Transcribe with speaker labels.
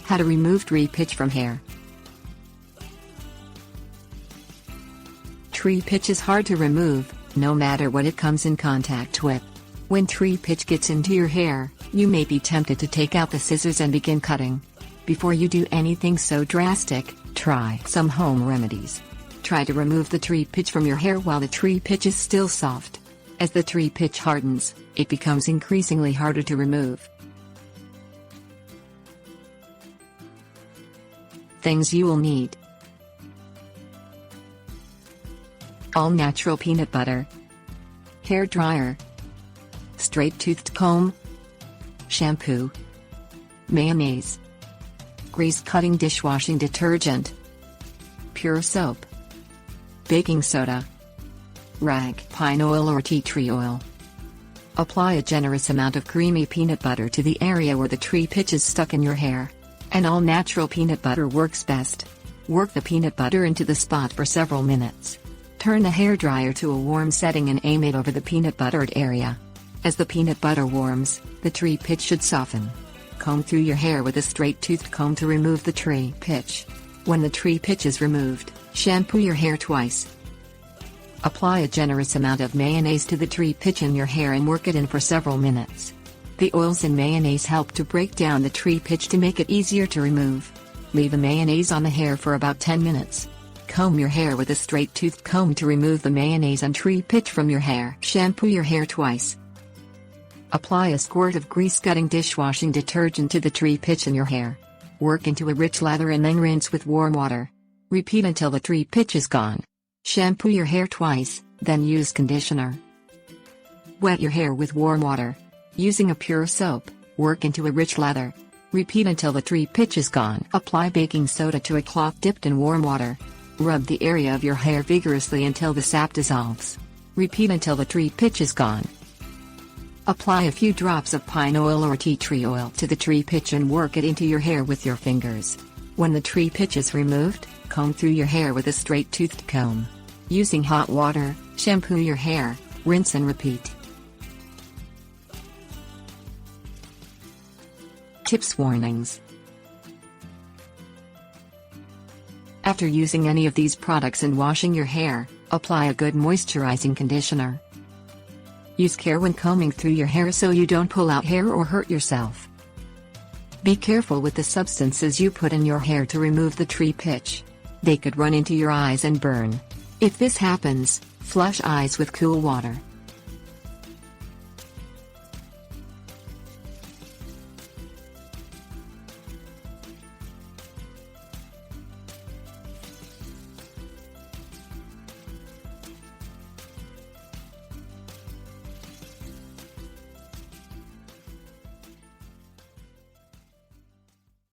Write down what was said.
Speaker 1: How to remove tree pitch from hair. Tree pitch is hard to remove, no matter what it comes in contact with. When tree pitch gets into your hair, you may be tempted to take out the scissors and begin cutting. Before you do anything so drastic, try some home remedies. Try to remove the tree pitch from your hair while the tree pitch is still soft. As the tree pitch hardens, it becomes increasingly harder to remove. Things you will need: all natural peanut butter, hair dryer, straight-toothed comb, shampoo, mayonnaise, grease-cutting dishwashing detergent, pure soap, baking soda, rag pine oil or tea tree oil. Apply a generous amount of creamy peanut butter to the area where the tree pitch is stuck in your hair. An all-natural peanut butter works best. Work the peanut butter into the spot for several minutes. Turn the hairdryer to a warm setting and aim it over the peanut buttered area. As the peanut butter warms, the tree pitch should soften. Comb through your hair with a straight-toothed comb to remove the tree pitch. When the tree pitch is removed, shampoo your hair twice. Apply a generous amount of mayonnaise to the tree pitch in your hair and work it in for several minutes. The oils in mayonnaise help to break down the tree pitch to make it easier to remove. Leave the mayonnaise on the hair for about 10 minutes. Comb your hair with a straight-toothed comb to remove the mayonnaise and tree pitch from your hair. Shampoo your hair twice. Apply a squirt of grease-cutting dishwashing detergent to the tree pitch in your hair. Work into a rich lather and then rinse with warm water. Repeat until the tree pitch is gone. Shampoo your hair twice, then use conditioner. Wet your hair with warm water. Using a pure soap, work into a rich lather. Repeat until the tree pitch is gone. Apply baking soda to a cloth dipped in warm water. Rub the area of your hair vigorously until the sap dissolves. Repeat until the tree pitch is gone. Apply a few drops of pine oil or tea tree oil to the tree pitch and work it into your hair with your fingers. When the tree pitch is removed, comb through your hair with a straight-toothed comb. Using hot water, shampoo your hair, rinse and repeat. Tips warnings. After using any of these products and washing your hair, apply a good moisturizing conditioner. Use care when combing through your hair so you don't pull out hair or hurt yourself. Be careful with the substances you put in your hair to remove the tree pitch. They could run into your eyes and burn. If this happens, flush eyes with cool water.